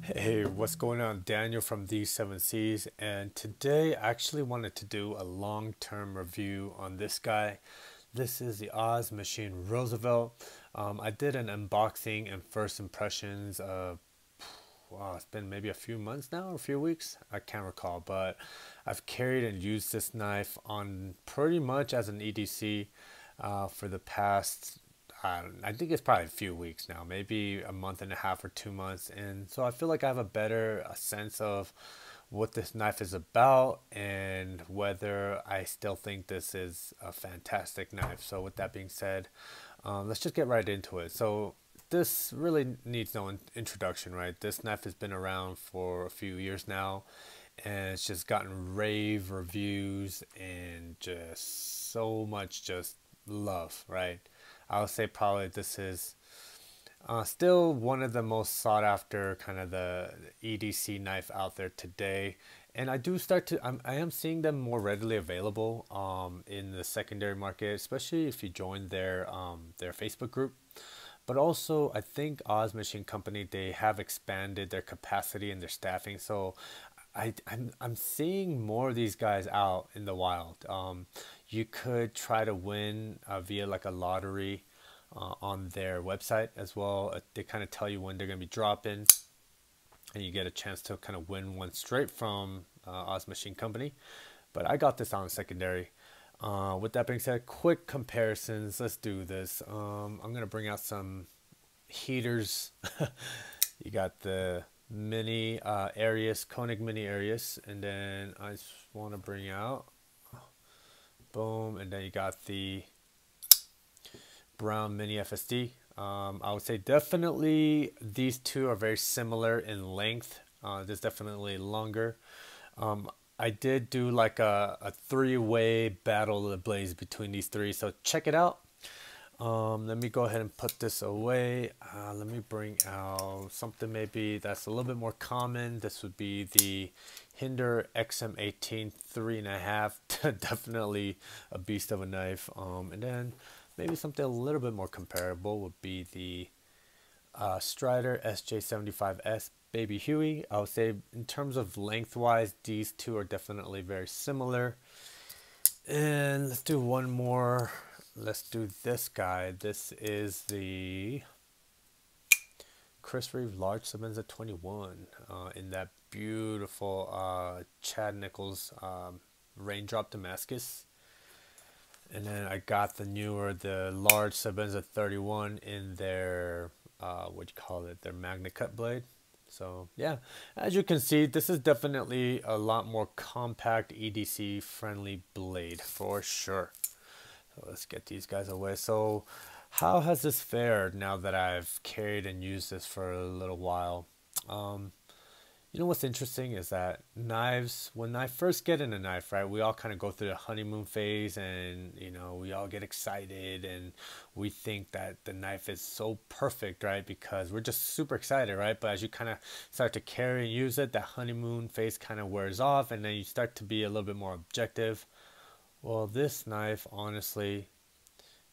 Hey, what's going on? Daniel from These Seven Seas, and today I actually wanted to do a long-term review on this guy. This is the Oz Machine Roosevelt. I did an unboxing and first impressions. Wow, it's been maybe a few months now, or a few weeks. I can't recall, but I've carried and used this knife on pretty much as an EDC for the past I think it's probably a few weeks now, maybe a month and a half or 2 months. And so I feel like I have a better sense of what this knife is about and whether I still think this is a fantastic knife. So with that being said, let's just get right into it. So this really needs no introduction, right? This knife has been around for a few years now, and it's just gotten rave reviews and just so much just love, right? I would say probably this is still one of the most sought after kind of the EDC knife out there today. And I do start to, I am seeing them more readily available in the secondary market, especially if you join their Facebook group. But also, I think Oz Machine Company, they have expanded their capacity and their staffing. So I'm seeing more of these guys out in the wild. You could try to win via like a lottery on their website as well. They kind of tell you when they're going to be dropping, and you get a chance to kind of win one straight from Oz Machine Company. But I got this on secondary. With that being said, quick comparisons. Let's do this. I'm going to bring out some heaters. You got the mini Arius, Koenig mini Arius, and then I just want to bring out, boom, and then you got the Brown mini FSD. I would say definitely these two are very similar in length. This definitely longer. I did do like a three-way battle of the blades between these three, so check it out. Let me go ahead and put this away. Let me bring out something maybe that's a little bit more common. This would be the Hinder XM18 3.5. Definitely a beast of a knife. And then maybe something a little bit more comparable would be the Strider SJ75S Baby Huey. I would say in terms of lengthwise, these two are definitely very similar. And let's do one more. Let's do this guy. This is the Chris Reeve Large Sebenza 21 in that beautiful Chad Nichols Raindrop Damascus. And then I got the large Sebenza 31 in their, what do you call it, their Magna Cut blade. So yeah, as you can see, this is definitely a lot more compact EDC friendly blade for sure. So let's get these guys away. So how has this fared now that I've carried and used this for a little while? You know what's interesting is that knives, when I first get in a knife, right, we all kind of go through the honeymoon phase, and you know, we all get excited and we think that the knife is so perfect, right, because we're just super excited, right? But as you kind of start to carry and use it, that honeymoon phase kind of wears off, and then you start to be a little bit more objective. Well, this knife honestly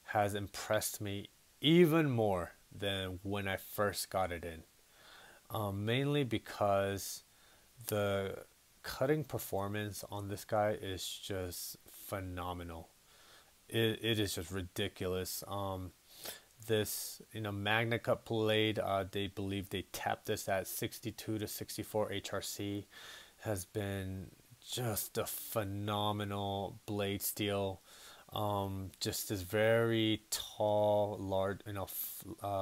has impressed me even more than when I first got it in. Mainly because the cutting performance on this guy is just phenomenal. It is just ridiculous. This, you know, Magna Cut blade, they believe they tapped this at 62 to 64 HRC, has been just a phenomenal blade steel. Just this very tall, large, you know,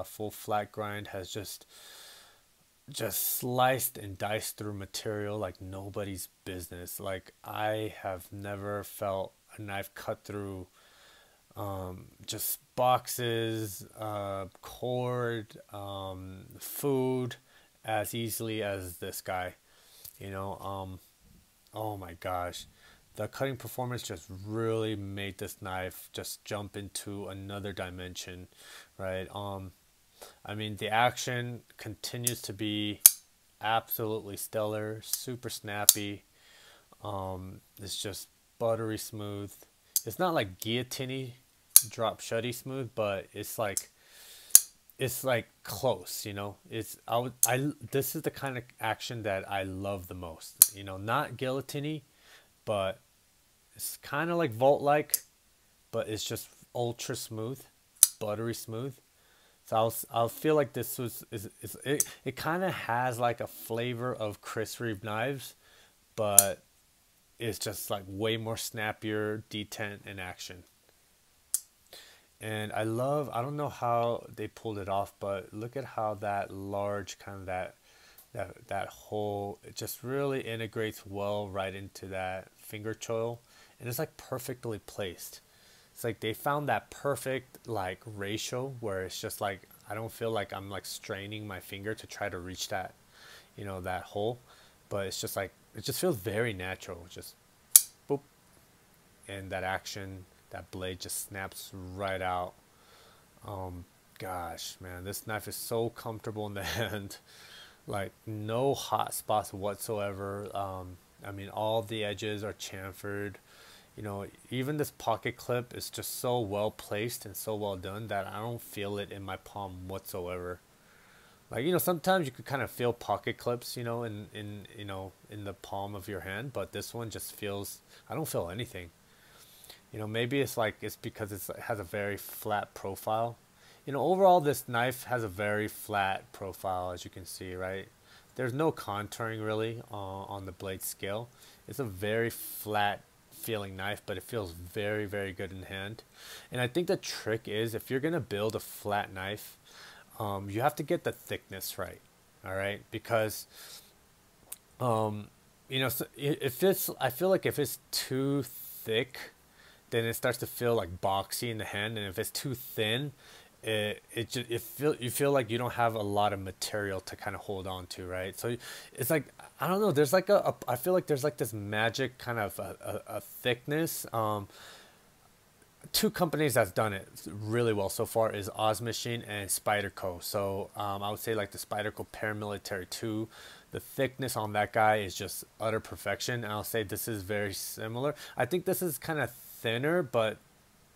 full flat grind has just sliced and diced through material like nobody's business. Like, I have never felt a knife cut through just boxes, cord, food as easily as this guy. You know, oh my gosh, the cutting performance just really made this knife just jump into another dimension, right? I mean, the action continues to be absolutely stellar, super snappy. It's just buttery smooth. It's not like guillotine drop shutty smooth, but it's like it's like close, you know. It's I this is the kind of action that I love the most. You know, not guillotine, but it's kind of like vault like, but it's just ultra smooth, buttery smooth. So I'll feel like this is it kind of has like a flavor of Chris Reeve knives, but it's just like way more snappier, detent in action. And I don't know how they pulled it off, but look at how that large kind of that hole, it just really integrates well right into that finger choil, and it's like perfectly placed. It's like they found that perfect like ratio where it's just like I don't feel like I'm like straining my finger to try to reach that, you know, that hole, but it's just like it just feels very natural, just boop, and that action, that blade just snaps right out. Gosh, man, this knife is so comfortable in the hand. Like no hot spots whatsoever. I mean, all the edges are chamfered. You know, even this pocket clip is just so well placed and so well done that I don't feel it in my palm whatsoever. Like, you know, sometimes you could kind of feel pocket clips, you know, in the palm of your hand, but this one just feels, I don't feel anything. You know, maybe it's like it's because it has a very flat profile. You know, overall this knife has a very flat profile, as you can see, right? There's no contouring really on the blade scale. It's a very flat feeling knife, but it feels very, very good in hand. And I think the trick is if you're gonna build a flat knife, you have to get the thickness right. All right, because you know, so if it's, I feel like if it's too thick, then it starts to feel like boxy in the hand, and if it's too thin, you feel like you don't have a lot of material to kind of hold on to, right? So it's like I don't know. There's like I feel like there's like this magic kind of a thickness. Two companies that's done it really well so far is Oz Machine and Spyderco. So I would say like the Spyderco Paramilitary 2, the thickness on that guy is just utter perfection. And I'll say this is very similar. I think this is kind of thinner, but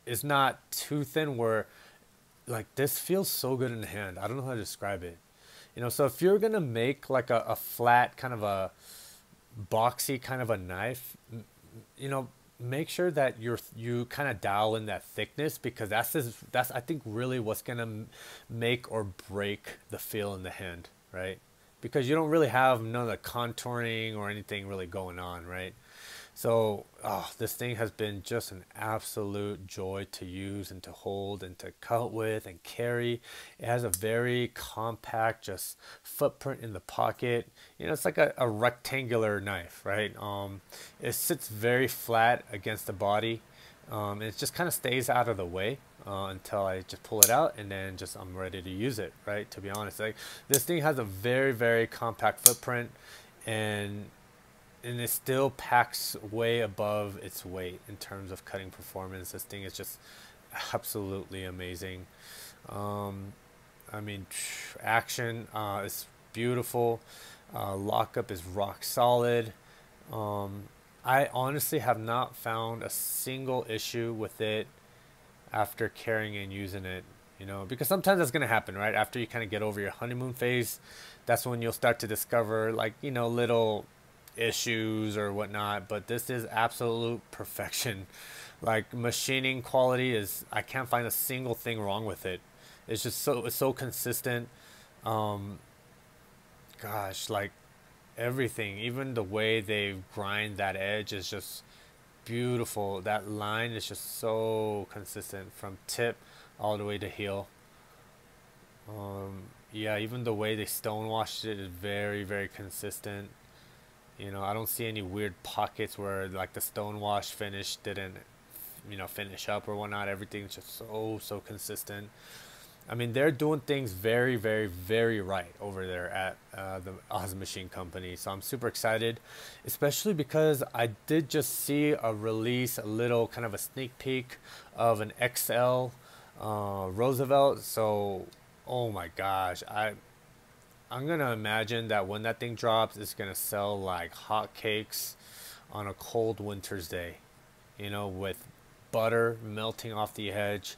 it's not too thin where like this feels so good in the hand. I don't know how to describe it. You know, so if you're gonna make like a flat kind of a boxy kind of a knife, you know, make sure that you kind of dial in that thickness, because that's I think really what's gonna make or break the feel in the hand, right? Because you don't really have none of the contouring or anything really going on, right? So, oh, this thing has been just an absolute joy to use and to hold and to cut with and carry. It has a very compact, just footprint in the pocket. You know, it's like a rectangular knife, right? It sits very flat against the body. It just kind of stays out of the way until I just pull it out, and then just I'm ready to use it, right? To be honest, like this thing has a very, very compact footprint, and it still packs way above its weight in terms of cutting performance. This thing is just absolutely amazing. I mean, action is beautiful. Lockup is rock solid. I honestly have not found a single issue with it after carrying and using it. You know, because sometimes that's gonna happen, right? After you kind of get over your honeymoon phase, that's when you'll start to discover, like, you know, little issues or whatnot. But this is absolute perfection. Like machining quality is, I can't find a single thing wrong with it. It's so consistent. um Gosh, like everything, even the way they grind that edge is just beautiful. That line is just so consistent from tip all the way to heel. Yeah, even the way they stonewashed it is very, very consistent. You know, I don't see any weird pockets where like the stonewash finish didn't, you know, finish up or whatnot. Everything's just so consistent. I mean, they're doing things very, very, very right over there at the Oz Machine Company. So I'm super excited, especially because I did just see a release, a little kind of a sneak peek of an XL Roosevelt. So, oh my gosh, I'm gonna imagine that when that thing drops, it's gonna sell like hotcakes on a cold winter's day. You know, with butter melting off the edge,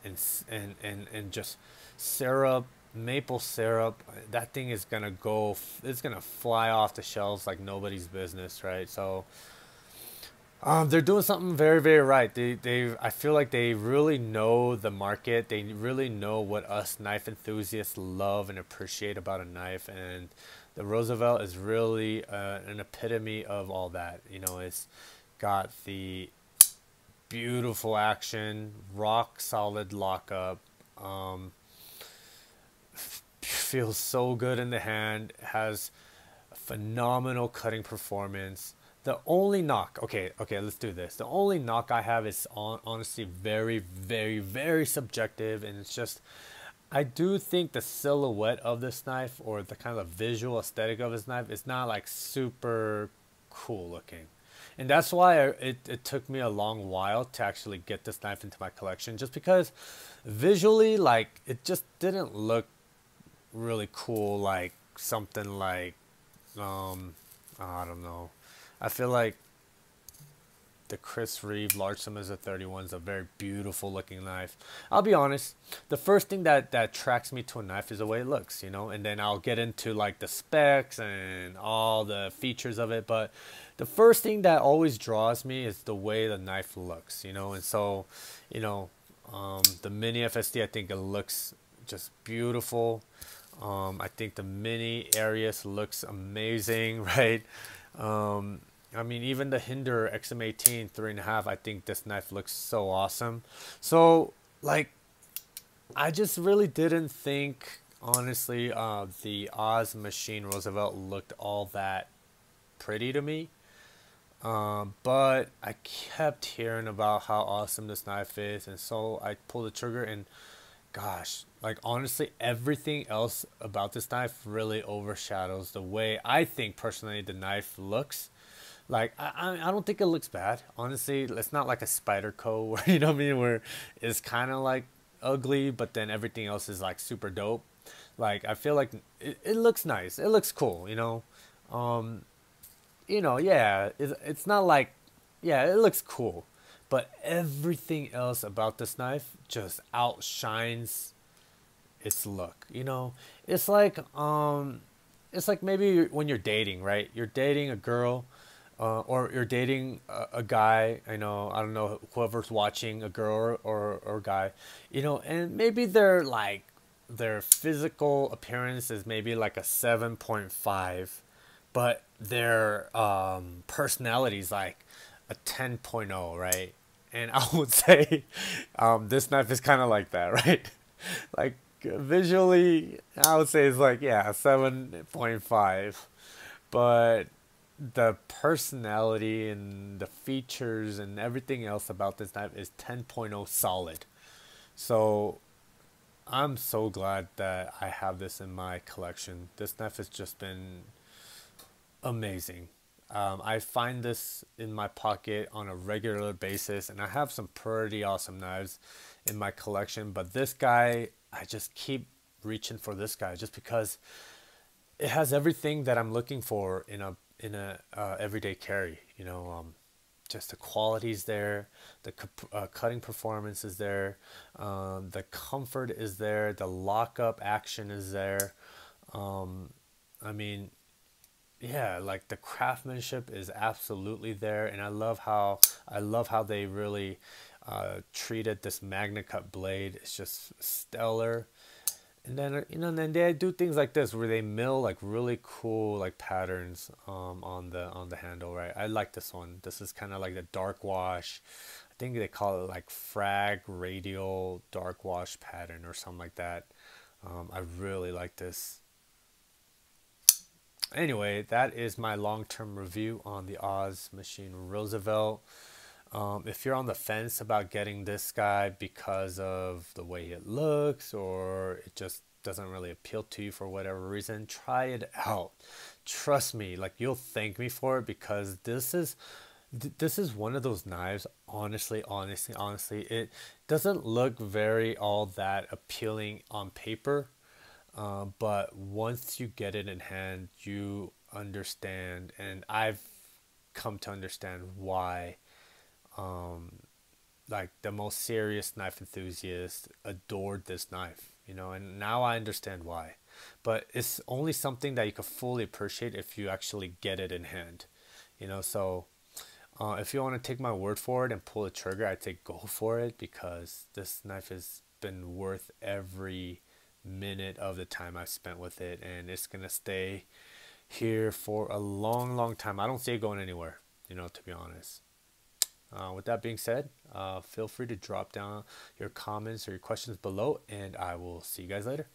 and just syrup maple syrup, that thing is gonna go, it's gonna fly off the shelves like nobody's business, right? So they're doing something very, very right. I feel like they really know the market. They really know what us knife enthusiasts love and appreciate about a knife, and the Roosevelt is really an epitome of all that. You know, it's got the beautiful action, rock solid lockup. Um, Feels so good in the hand. Has a phenomenal cutting performance. The only knock, okay, let's do this. The only knock I have is honestly very, very, very subjective, and it's just I do think the silhouette of this knife or the kind of visual aesthetic of this knife is not like super cool looking. And that's why it took me a long while to actually get this knife into my collection, just because visually, like, it just didn't look really cool, like something like, um, I don't know. I feel like the Chris Reeve Large Simmons of 31 is a very beautiful looking knife. I'll be honest, the first thing that attracts me to a knife is the way it looks, you know, and then I'll get into like the specs and all the features of it. But the first thing that always draws me is the way the knife looks, you know, and so, you know, the Mini FSD, I think it looks just beautiful. I think the Mini Arius looks amazing, right? Um, I mean, even the Hinder XM18 3.5, I think this knife looks so awesome. So, like, I just really didn't think, honestly, the Oz Machine Roosevelt looked all that pretty to me. But I kept hearing about how awesome this knife is, and so I pulled the trigger. And gosh, like honestly, everything else about this knife really overshadows the way I think personally the knife looks. Like I don't think it looks bad. Honestly, it's not like a Spyderco where you know what I mean, where it's kind of like ugly, but then everything else is like super dope. Like I feel like it looks nice. It looks cool. Um, yeah. It's not like, yeah, it looks cool, but everything else about this knife just outshines its look. It's like maybe when you're dating, right? You're dating a girl, or you're dating a guy. I don't know whoever's watching, a girl or guy, and maybe they're like their physical appearance is maybe like a 7.5, but their personality is like a 10.0, right? And I would say this knife is kind of like that, right? Like visually, I would say it's like, yeah, 7.5, but the personality and the features and everything else about this knife is 10.0 solid. So I'm so glad that I have this in my collection. This knife has just been amazing. I find this in my pocket on a regular basis, and I have some pretty awesome knives in my collection. But this guy, I just keep reaching for this guy just because it has everything that I'm looking for in a everyday carry. Just the quality's there, the cutting performance is there, the comfort is there, the lockup action is there. I mean, yeah, like the craftsmanship is absolutely there, and I love how they really treated this Magna Cut blade. It's just stellar. And then then they do things like this where they mill like really cool like patterns on the handle, right? I like this one. This is kind of like the dark wash. I think they call it like frag radial dark wash pattern or something like that. I really like this. Anyway, that is my long-term review on the Oz Machine Roosevelt. If you're on the fence about getting this guy because of the way it looks or it just doesn't really appeal to you for whatever reason, try it out. Trust me, like you'll thank me for it, because this is one of those knives. Honestly, it doesn't look very all that appealing on paper, but once you get it in hand, you understand, and I've come to understand why like the most serious knife enthusiasts adored this knife. you know, and now I understand why. But it's only something that you can fully appreciate if you actually get it in hand, you know. So if you want to take my word for it and pull the trigger, I'd say go for it, because this knife has been worth every minute of the time I've spent with it, and it's gonna stay here for a long, long time. I don't see it going anywhere, you know, to be honest. With that being said, feel free to drop down your comments or your questions below, and I will see you guys later.